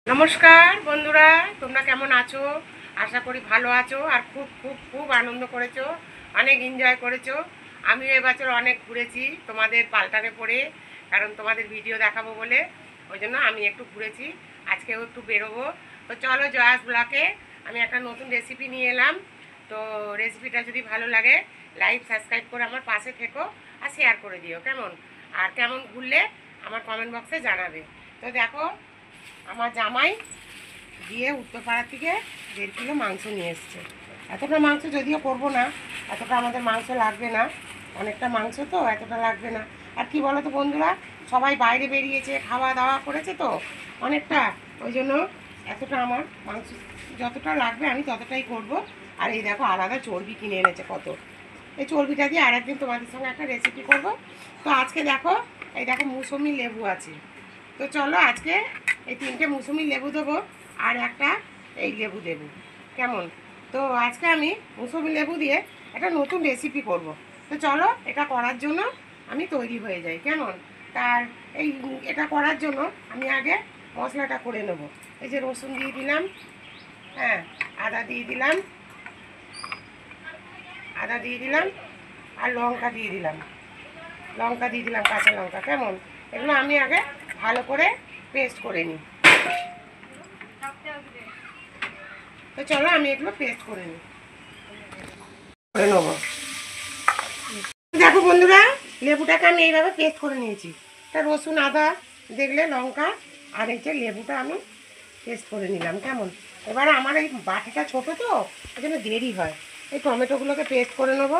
নমস্কার বন্ধুরা, তোমরা কেমন আছো? আশা করি ভালো আছো আর খুব খুব খুব আনন্দ করেছো, অনেক এনজয় করেছো। আমিও এবছর অনেক ঘুরেছি তোমাদের পাল্টানে পড়ে, কারণ তোমাদের ভিডিও দেখাবো বলে। ওই জন্য আমি একটু ঘুরেছি, আজকেও একটু বেরোবো। তো চলো জয়াস ব্লকে আমি একটা নতুন রেসিপি নিয়ে এলাম। তো রেসিপিটা যদি ভালো লাগে লাইক সাবস্ক্রাইব করে আমার পাশে থেকো আর শেয়ার করে দিও কেমন। আর কেমন ঘুরলে আমার কমেন্ট বক্সে জানাবে। তো দেখো, আমার জামাই গিয়ে উত্তরপাড়া থেকে 1.5 কিলো মাংস নিয়ে এসছে। এতটা মাংস যদিও করবো না, এতটা আমাদের মাংস লাগবে না, অনেকটা মাংস তো এতটা লাগবে না। আর কি বলো তো বন্ধুরা, সবাই বাইরে বেরিয়েছে, খাওয়া দাওয়া করেছে তো অনেকটা, ওই জন্য এতটা আমার মাংস যতটা লাগবে আমি ততটাই করব। আর এই দেখো আলাদা চর্বি কিনে এনেছে কত, এই চর্বিটা দিয়ে আরেকদিন তোমাদের সঙ্গে একটা রেসিপি করব। তো আজকে দেখো, এই দেখো মৌসুমি লেবু আছে। তো চলো আজকে এই 3টে মৌসুমি লেবু দেবো আর একটা এই লেবু দেবো কেমন। তো আজকে আমি মৌসুমি লেবু দিয়ে একটা নতুন রেসিপি করব। তো চলো এটা করার জন্য আমি তৈরি হয়ে যাই কেমন। তার এই এটা করার জন্য আমি আগে মশলাটা করে নেব। এই যে রসুন দিয়ে দিলাম, হ্যাঁ, আদা দিয়ে দিলাম, আর লঙ্কা দিয়ে দিলাম, কাঁচা লঙ্কা কেমন। এগুলো আমি আগে ভালো করে পেস্ট করে নিই। তো চলো আমি এগুলো পেস্ট করে নেবো। দেখো বন্ধুরা, লেবুটাকে আমি এইভাবে পেস্ট করে নিয়েছি। তা রসুন, আদা, দেখলে লঙ্কা, আর এই যে লেবুটা আমি পেস্ট করে নিলাম কেমন। এবারে আমার এই বাটিটা ছোটো তো ওই জন্য দেরি হয়। এই টমেটোগুলোকে পেস্ট করে নেবো।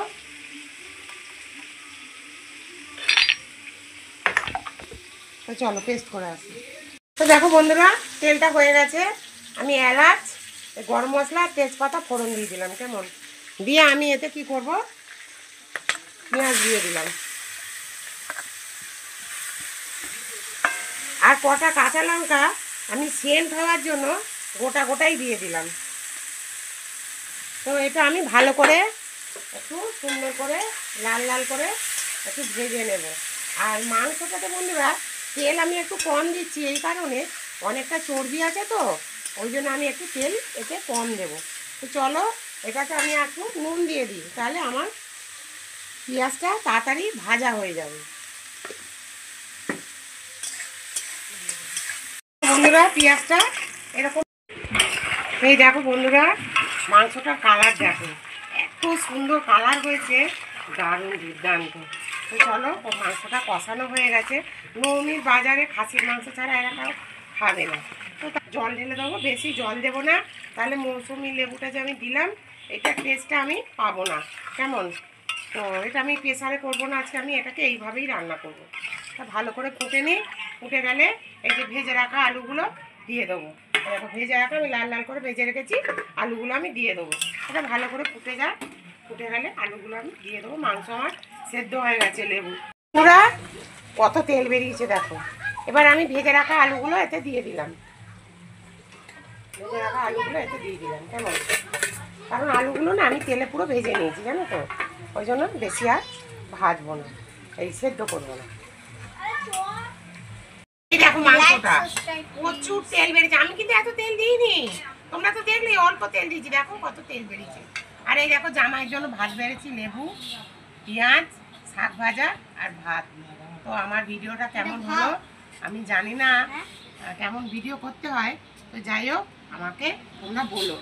তো চলো পেস্ট করে আসি। তো দেখো বন্ধুরা, তেলটা হয়ে গেছে। আমি এলাচ, গরম মশলা, তেজপাতা ফোড়ন দিয়ে দিলাম কেমন। দিয়ে আমি এতে কি করব, পেঁয়াজ দিয়ে দিলাম আর কটা কাঁচা লঙ্কা আমি সেন্ট হওয়ার জন্য গোটাই দিয়ে দিলাম। তো এটা আমি ভালো করে একটু সুন্দর করে লাল লাল করে একটু ভেজে নেব। আর মাংসটাতে বন্ধুরা তেল আমি একটু কম দিচ্ছি, এই কারণে অনেকটা চর্বি আছে তো ওই জন্য আমি একটু তেল এতে কম দেব। তো চলো এটাতে আমি একটু নুন দিয়ে দিই, তাহলে আমার পেঁয়াজটা তাড়াতাড়ি ভাজা হয়ে যাবে। বন্ধুরা পেঁয়াজটা এরকম, এই দেখো বন্ধুরা মাংসটার কালার দেখো, এত সুন্দর কালার হয়েছে, দারুণ দুর্দান্ত। তো চলো মাংসটা কষানো হয়ে গেছে। নৌমির বাজারে খাসির মাংস ছাড়া এরা খাবে না। তো জল ঢেলে দেবো, বেশি জল দেবো না, তাহলে মৌসুমি লেবুটা যে আমি দিলাম এটা টেস্টটা আমি পাবো না কেমন। তো এটা আমি প্রেসারে করবো না, আজকে আমি এটাকে এইভাবেই রান্না করব। তা ভালো করে ফুটে নিই, ফুটে গেলে এই যে ভেজে রাখা আলুগুলো দিয়ে দেবো। দেখো ভেজে রাখা আমি লাল লাল করে ভেজে রেখেছি, আলুগুলো আমি দিয়ে দেবো। এটা ভালো করে ফুটে যায়, ফুটে গেলে আলুগুলো আমি দিয়ে দেবো। মাংস আমার সেদ্ধ হয়ে গেছে, লেবু পুরা কত তেল বেরিয়েছে দেখো। এবার আমি ভেজে রাখা আলুগুলো এতে দিয়ে দিলাম, কেমন। কারণ আলুগুলো না আমি তেলে পুরো ভেজে নিয়েছি জানো তো, ওই জন্য বেশি আর ভাজবো না, এই সেদ্ধ করবো না। এই দেখো মাংসটা প্রচুর তেল বেরিয়েছে, আমি কিন্তু এত তেল দিইনি, তোমরা তো দেখলে অল্প তেল দিয়েছি, দেখো কত তেল বেরিয়েছে। আর এই দেখো জামাইয়ের জন্য ভাত বেড়েছি, লেবু, পেঁয়াজ, শাক ভাজা আর ভাত। তো আমার ভিডিওটা কেমন হলো আমি জানি না, কেমন ভিডিও করতে হয়, তো যাই হোক আমাকে তোমরা বলো।